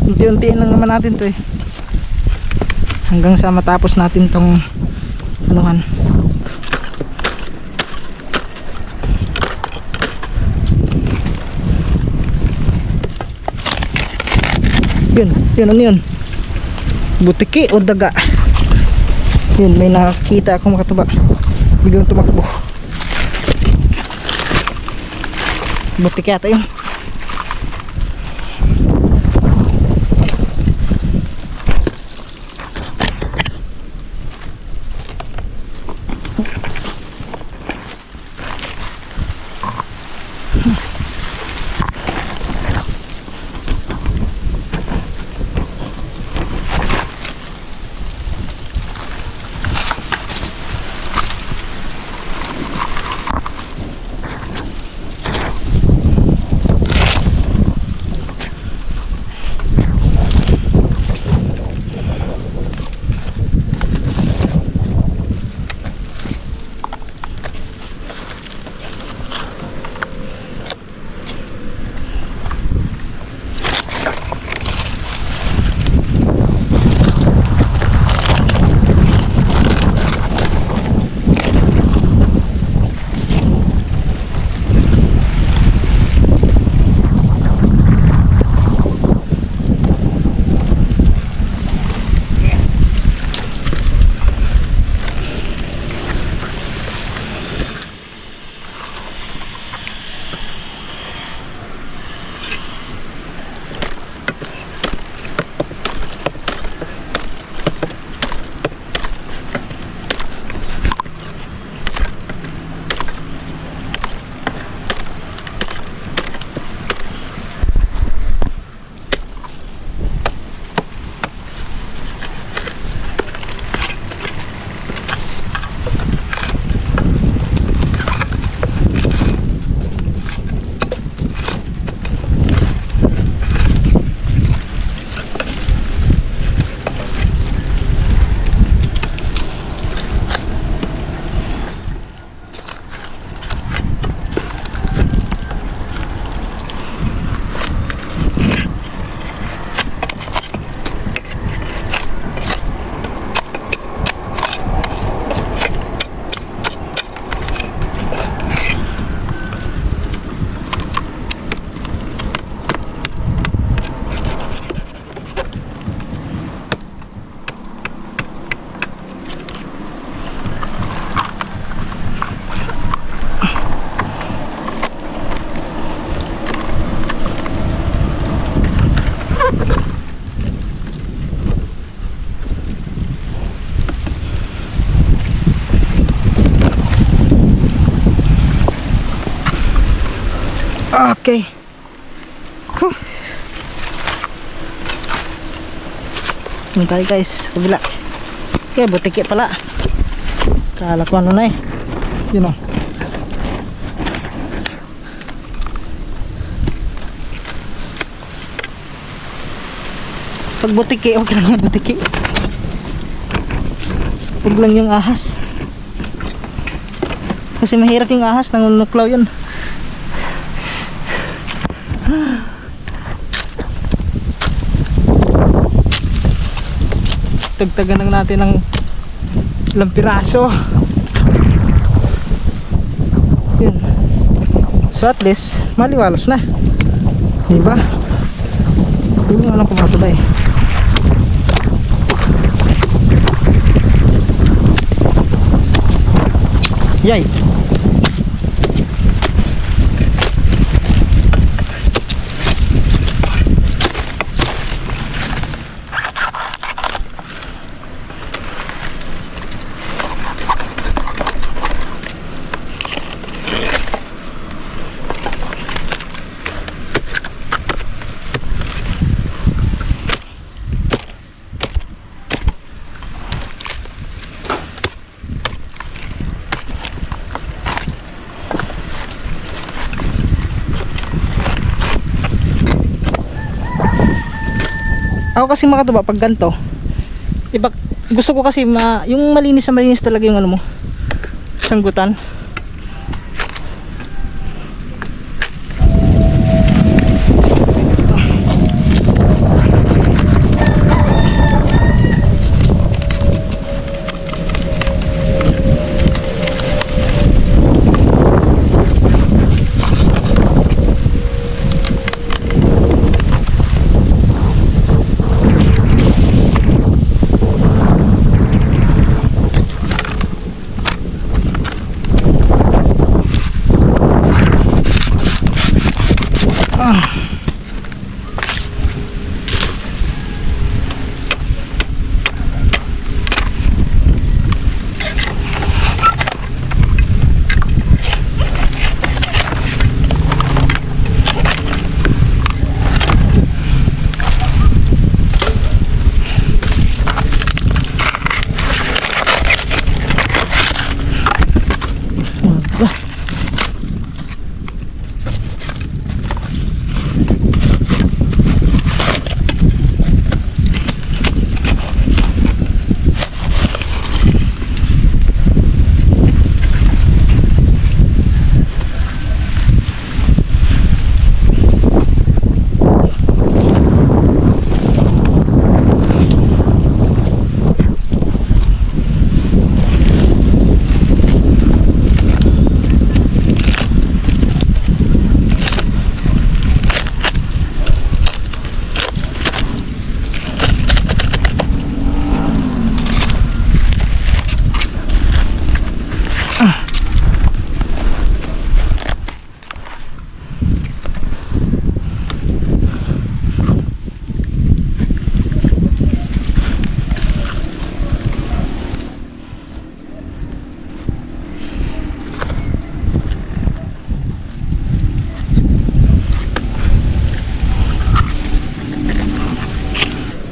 Unti-untiin lang naman natin to eh, hanggang sa matapos natin tong anuhan. Yun ano yun, butiki o daga? Yun, may nakakita akong makatuba, biglang tumakbo. Butiki ata yun. Okay. Yun tayo guys, kabila. Okay, butiki pala. Kala ko ano na eh. Yun o. Pag butiki, okay lang yung butiki. Huwag lang yung ahas. Kasi mahirap yung ahas, nangunuklaw yun. Tagtagan lang natin ng ilang piraso. Yun. So at least maliwalas na, diba? Yun yung alam ko mga tubay. Yay! Ako kasi mga katuba, pag ganito, iba, gusto ko kasi yung malinis na malinis talaga yung ano mo, sanggutan.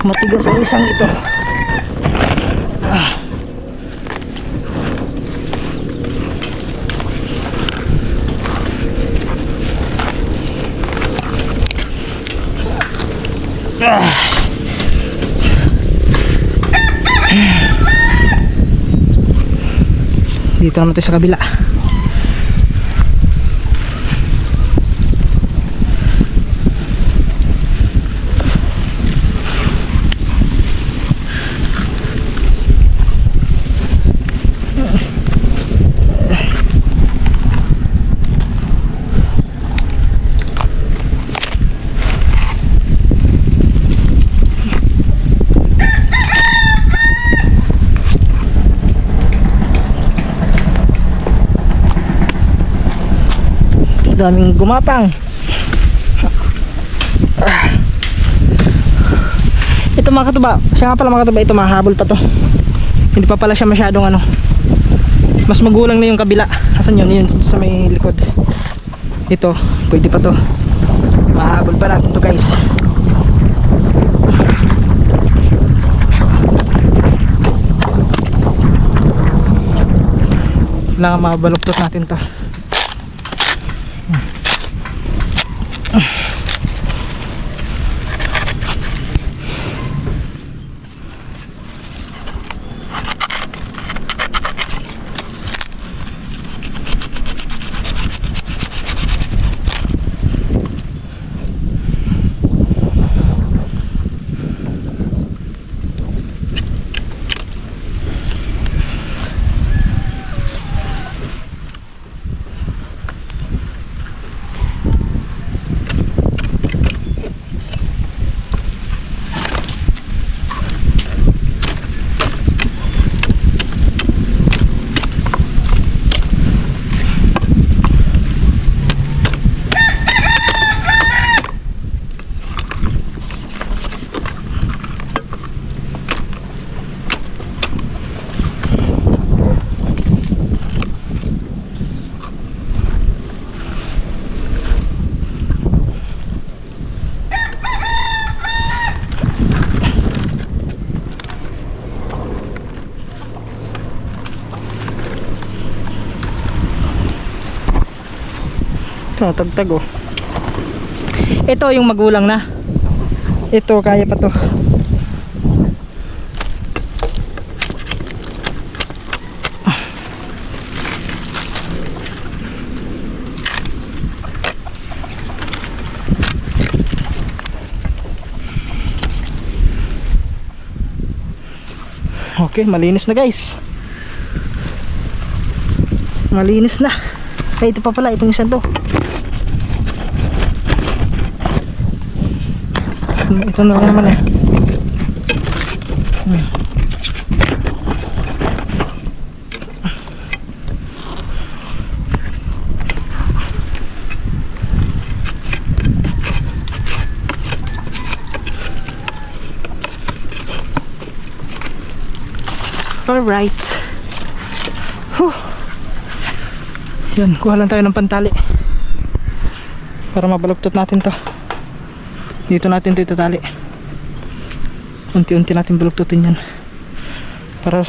Matigas ang isang ito. Dito naman tayo sa kabila. Daming gumapang. Ito mga katuba, siya nga pala mga katuba, ito mahabol pa to. Hindi pa pala siya masyadong ano, mas magulang na yung kabila. Asan yun? Yun sa may likod. Ito, pwede pa to. Mahabol pa natin to guys. Kailangan mabaluktot natin to. Ito, tagtag oh. Ito yung magulang na. Ito, kaya pa to. Okay, malinis na guys. Malinis na. Ay, ito pa pala, itong isa to. Ito na lang naman eh. Alright. Whew. Yan, kuha lang tayo ng pantali para mabaluktot natin to. Dito natin ito itatali. Unti-unti natin baluktutin yan para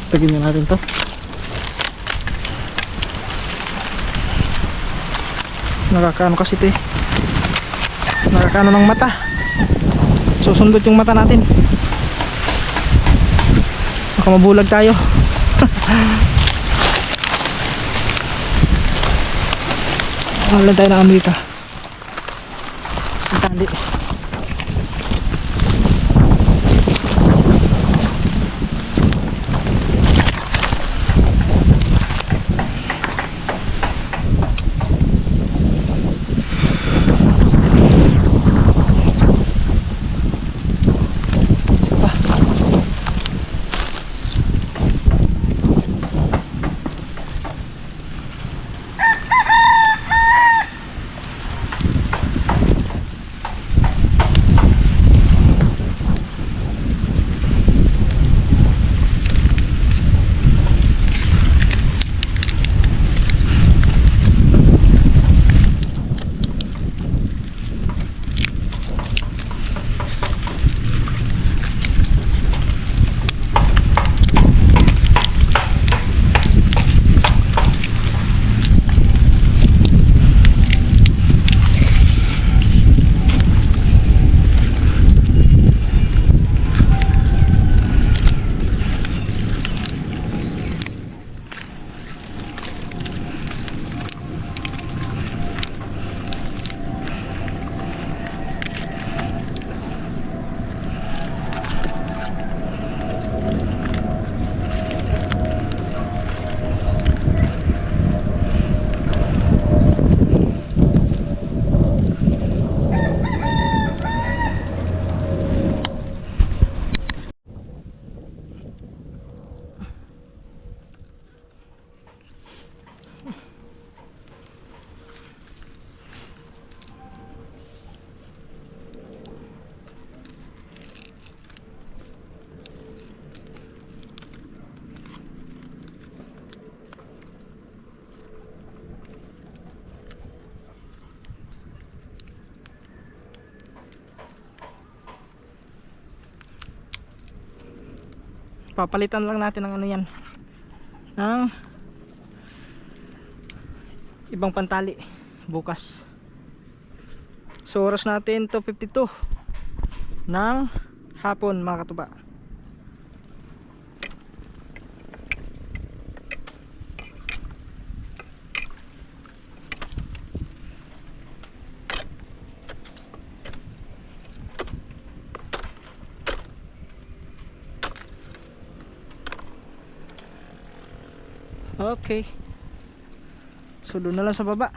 tagin na natin to. Nakakaano kasi ito eh, nakakaano ng mata. Susundot yung mata natin, baka mabulag tayo. Mahalan tayo ng ano dito, tali. Isa pa. Papalitan lang natin ng ano yan, ng ibang pantali bukas. So oras natin 2:52 ng hapon mga katuba. Okay, so doon na lang sa baba.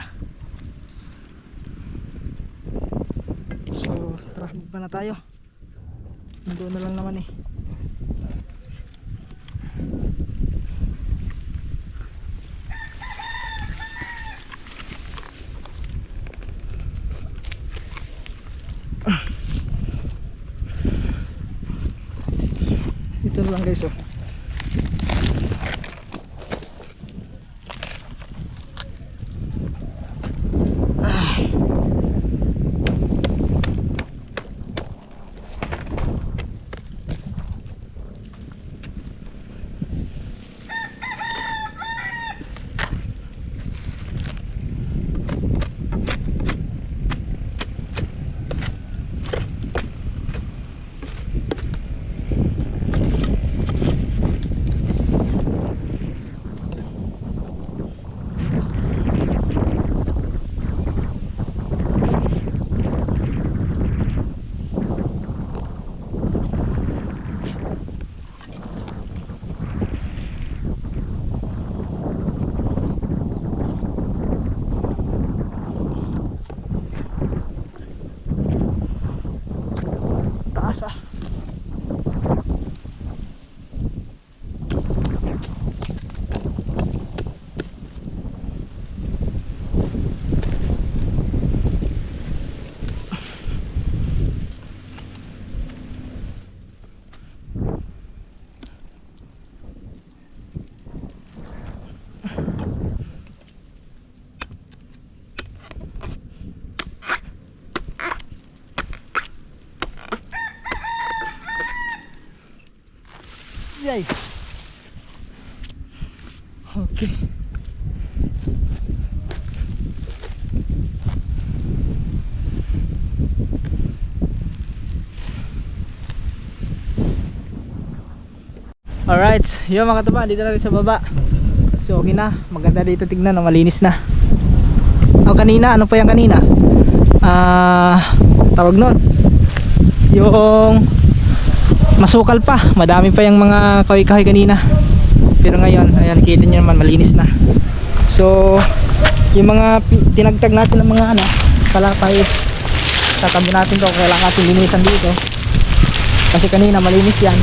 So tara, baba na tayo. Doon na lang naman eh. Ito na lang guys oh. Ay. Okay. Alright, yun mga katuba, dito na rin sa baba. So okay na, maganda dito tignan, no? Malinis na. Kanina, ano pa yan kanina? Tawag nun, yung masukal pa, madami pa yung mga kahoy-kahoy kanina. Pero ngayon, ayan, nakita nyo naman, malinis na. So yung mga tinagtag natin ng mga kalapay, tatabi natin to, kailangan natin linisan dito kasi kanina malinis yan.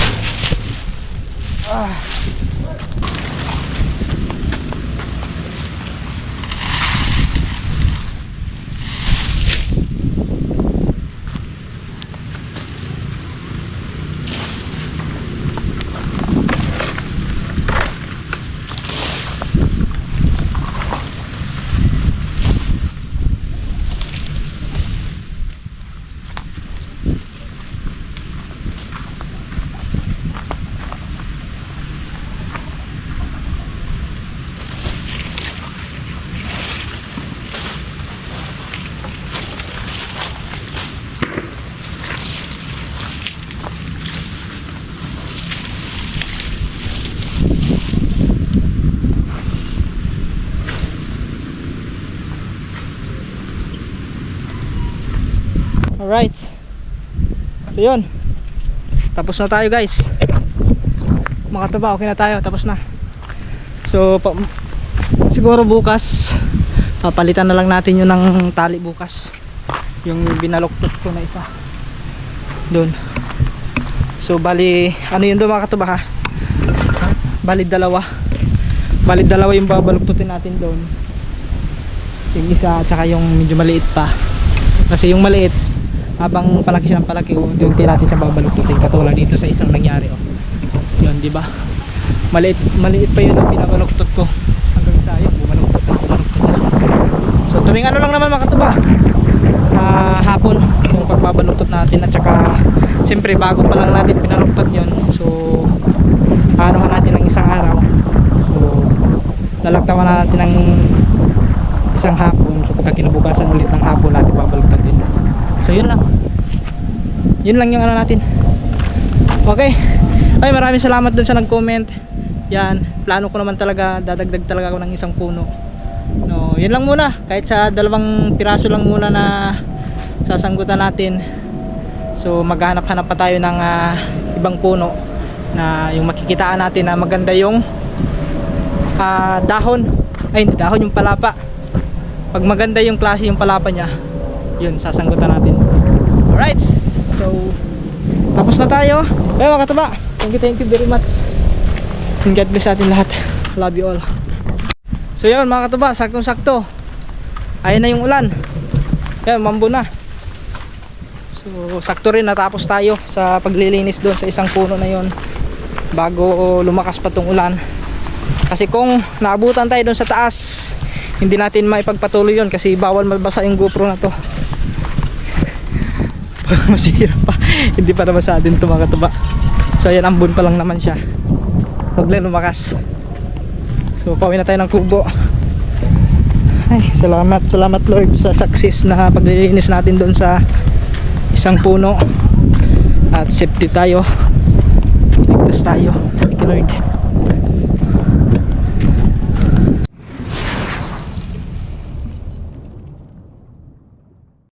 Alright, so yun, tapos na tayo guys mga katuba, okay na tayo, tapos na. So siguro bukas papalitan na lang natin yun ng tali bukas, yung binaluktot ko na isa dun. So bali, ano yun doon mga katuba ha, bali dalawa yung babaluktutin natin doon, yung isa at saka yung medyo maliit pa, kasi yung maliit habang palaki siya ng palaki, unti-unti natin siya babaluktutin, katulad dito sa isang nangyari yun, di ba? Maliit pa yun ang pinabaluktot ko hanggang sa yun, bumaluktot na. So tuwing ano lang naman mga katuba, hapon yung pagbabaluktot natin, at saka siyempre bago pa lang natin pinaluktot yun, so ano natin ng isang araw, so lalaktawan natin ng isang hapon, so pagka kinabukasan ulit ng hapon natin babaluktotin. So yun lang yung ano natin. Okay, ay maraming salamat dun sa nag-comment. Yan, plano ko naman talaga, dadagdag talaga ako ng isang puno. No, yun lang muna, kahit sa 2 piraso lang muna na sasanggutan natin. So maghanap-hanap pa tayo ng ibang puno na yung makikitaan natin na maganda yung dahon, ay hindi dahon, yung palapa. Pag maganda yung klase yung palapa niya, yun sasanggutan natin. Alright, so tapos na tayo. Ay mga katuba, thank you very much, and God bless atin lahat. Love you all. So yun mga katuba, saktong sakto, ayan na yung ulan, yan mambo na. So sakto rin natapos tayo sa paglilinis doon sa isang puno na yon bago lumakas pa tong ulan. Kasi kung naabutan tayo doon sa taas, hindi natin maipagpatuloy yun kasi bawal mabasa yung GoPro na to. Masira pa, hindi pa naman sa atin ito mga katuba. So ayan, ambon pa lang naman siya, huwag lang lumakas. So pauwi na tayo ng kubo. Ay, salamat Lord sa success na paglilinis natin doon sa isang puno, at safety tayo, ligtas tayo. Thank you Lord.